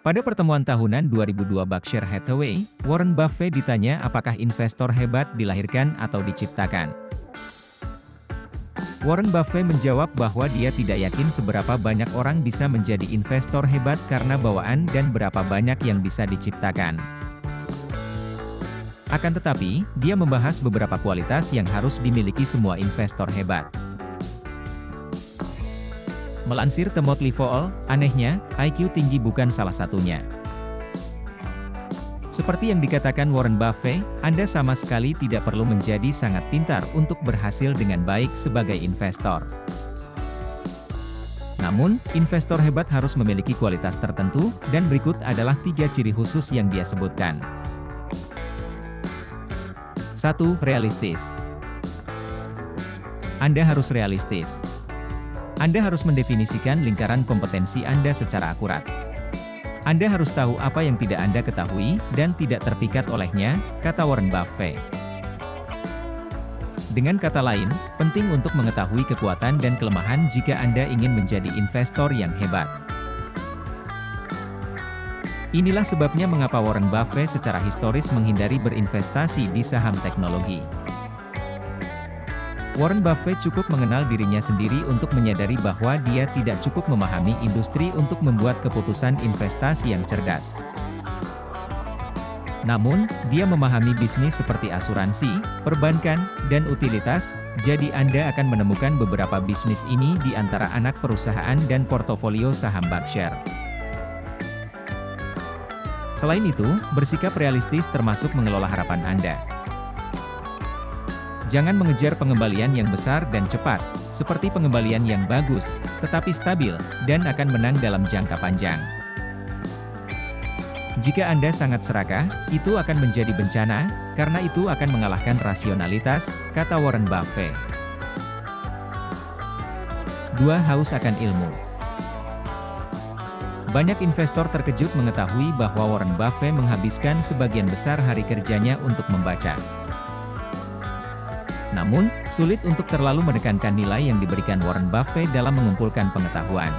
Pada pertemuan tahunan 2002 Berkshire Hathaway, Warren Buffett ditanya apakah investor hebat dilahirkan atau diciptakan. Warren Buffett menjawab bahwa dia tidak yakin seberapa banyak orang bisa menjadi investor hebat karena bawaan dan berapa banyak yang bisa diciptakan. Akan tetapi, dia membahas beberapa kualitas yang harus dimiliki semua investor hebat. Melansir The Motley Fool, anehnya, IQ tinggi bukan salah satunya. Seperti yang dikatakan Warren Buffett, Anda sama sekali tidak perlu menjadi sangat pintar untuk berhasil dengan baik sebagai investor. Namun, investor hebat harus memiliki kualitas tertentu, dan berikut adalah 3 ciri khusus yang dia sebutkan. 1. Realistis. Anda harus realistis. Anda harus mendefinisikan lingkaran kompetensi Anda secara akurat. Anda harus tahu apa yang tidak Anda ketahui, dan tidak terpikat olehnya, kata Warren Buffett. Dengan kata lain, penting untuk mengetahui kekuatan dan kelemahan jika Anda ingin menjadi investor yang hebat. Inilah sebabnya mengapa Warren Buffett secara historis menghindari berinvestasi di saham teknologi. Warren Buffett cukup mengenal dirinya sendiri untuk menyadari bahwa dia tidak cukup memahami industri untuk membuat keputusan investasi yang cerdas. Namun, dia memahami bisnis seperti asuransi, perbankan, dan utilitas, jadi Anda akan menemukan beberapa bisnis ini di antara anak perusahaan dan portofolio saham Berkshire. Selain itu, bersikap realistis termasuk mengelola harapan Anda. Jangan mengejar pengembalian yang besar dan cepat, seperti pengembalian yang bagus, tetapi stabil, dan akan menang dalam jangka panjang. Jika Anda sangat serakah, itu akan menjadi bencana, karena itu akan mengalahkan rasionalitas, kata Warren Buffett. 2. Haus akan ilmu. Banyak investor terkejut mengetahui bahwa Warren Buffett menghabiskan sebagian besar hari kerjanya untuk membaca. Namun, sulit untuk terlalu menekankan nilai yang diberikan Warren Buffett dalam mengumpulkan pengetahuan.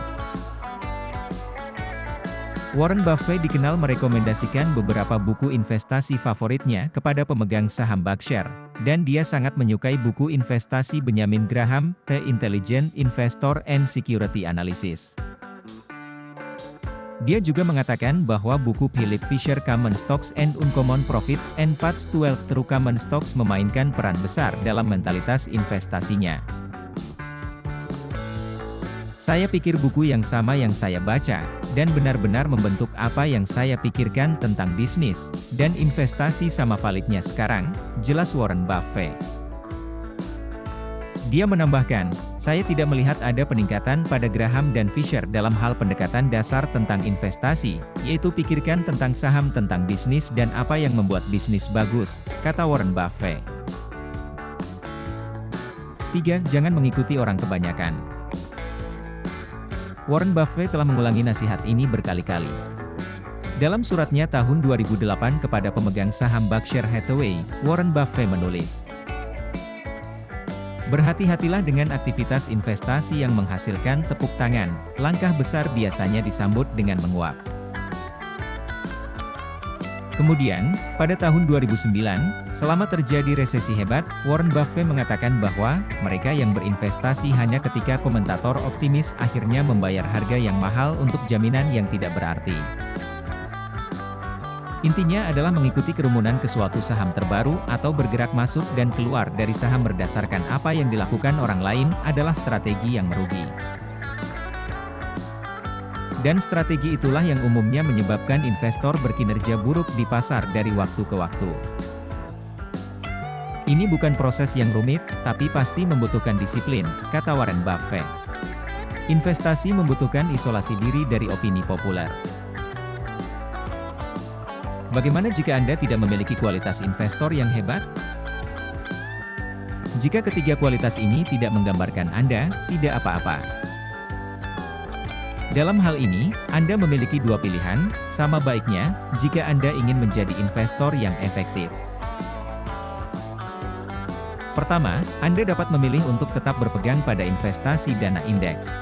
Warren Buffett dikenal merekomendasikan beberapa buku investasi favoritnya kepada pemegang saham Berkshire, dan dia sangat menyukai buku investasi Benjamin Graham, The Intelligent Investor and Security Analysis. Dia juga mengatakan bahwa buku Philip Fisher Common Stocks and Uncommon Profits and Paths to Wealth Through Common Stocks memainkan peran besar dalam mentalitas investasinya. Saya pikir buku yang sama yang saya baca, dan benar-benar membentuk apa yang saya pikirkan tentang bisnis, dan investasi sama validnya sekarang, jelas Warren Buffett. Dia menambahkan, saya tidak melihat ada peningkatan pada Graham dan Fisher dalam hal pendekatan dasar tentang investasi, yaitu pikirkan tentang saham tentang bisnis dan apa yang membuat bisnis bagus, kata Warren Buffett. 3. Jangan mengikuti orang kebanyakan. Warren Buffett telah mengulangi nasihat ini berkali-kali. Dalam suratnya tahun 2008 kepada pemegang saham Berkshire Hathaway, Warren Buffett menulis, berhati-hatilah dengan aktivitas investasi yang menghasilkan tepuk tangan, langkah besar biasanya disambut dengan menguap. Kemudian, pada tahun 2009, selama terjadi resesi hebat, Warren Buffett mengatakan bahwa, mereka yang berinvestasi hanya ketika komentator optimis akhirnya membayar harga yang mahal untuk jaminan yang tidak berarti. Intinya adalah mengikuti kerumunan ke suatu saham terbaru atau bergerak masuk dan keluar dari saham berdasarkan apa yang dilakukan orang lain adalah strategi yang merugi. Dan strategi itulah yang umumnya menyebabkan investor berkinerja buruk di pasar dari waktu ke waktu. Ini bukan proses yang rumit, tapi pasti membutuhkan disiplin, kata Warren Buffett. Investasi membutuhkan isolasi diri dari opini populer. Bagaimana jika Anda tidak memiliki kualitas investor yang hebat? Jika ketiga kualitas ini tidak menggambarkan Anda, tidak apa-apa. Dalam hal ini, Anda memiliki dua pilihan, sama baiknya, jika Anda ingin menjadi investor yang efektif. Pertama, Anda dapat memilih untuk tetap berpegang pada investasi dana indeks.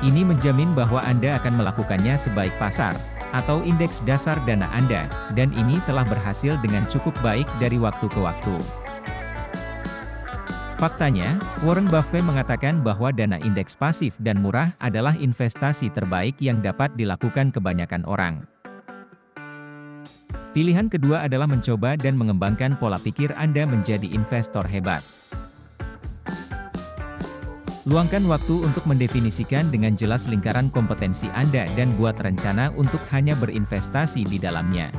Ini menjamin bahwa Anda akan melakukannya sebaik pasar, atau indeks dasar dana Anda, dan ini telah berhasil dengan cukup baik dari waktu ke waktu. Faktanya, Warren Buffett mengatakan bahwa dana indeks pasif dan murah adalah investasi terbaik yang dapat dilakukan kebanyakan orang. Pilihan kedua adalah mencoba dan mengembangkan pola pikir Anda menjadi investor hebat. Luangkan waktu untuk mendefinisikan dengan jelas lingkaran kompetensi Anda dan buat rencana untuk hanya berinvestasi di dalamnya.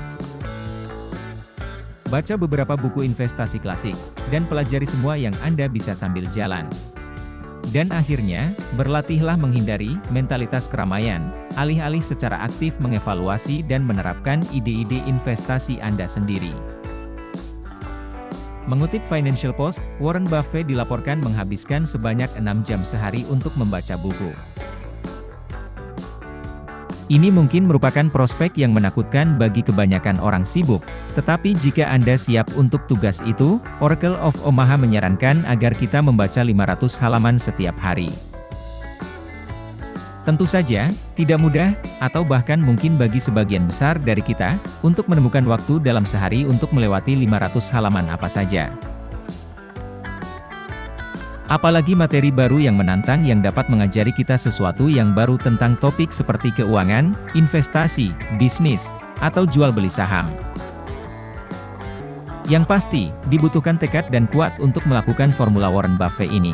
Baca beberapa buku investasi klasik, dan pelajari semua yang Anda bisa sambil jalan. Dan akhirnya, berlatihlah menghindari mentalitas keramaian, alih-alih secara aktif mengevaluasi dan menerapkan ide-ide investasi Anda sendiri. Mengutip Financial Post, Warren Buffett dilaporkan menghabiskan sebanyak 6 jam sehari untuk membaca buku. Ini mungkin merupakan prospek yang menakutkan bagi kebanyakan orang sibuk, tetapi jika Anda siap untuk tugas itu, Oracle of Omaha menyarankan agar kita membaca 500 halaman setiap hari. Tentu saja, tidak mudah, atau bahkan mungkin bagi sebagian besar dari kita, untuk menemukan waktu dalam sehari untuk melewati 500 halaman apa saja. Apalagi materi baru yang menantang yang dapat mengajari kita sesuatu yang baru tentang topik seperti keuangan, investasi, bisnis, atau jual beli saham. Yang pasti, dibutuhkan tekad dan kuat untuk melakukan formula Warren Buffett ini.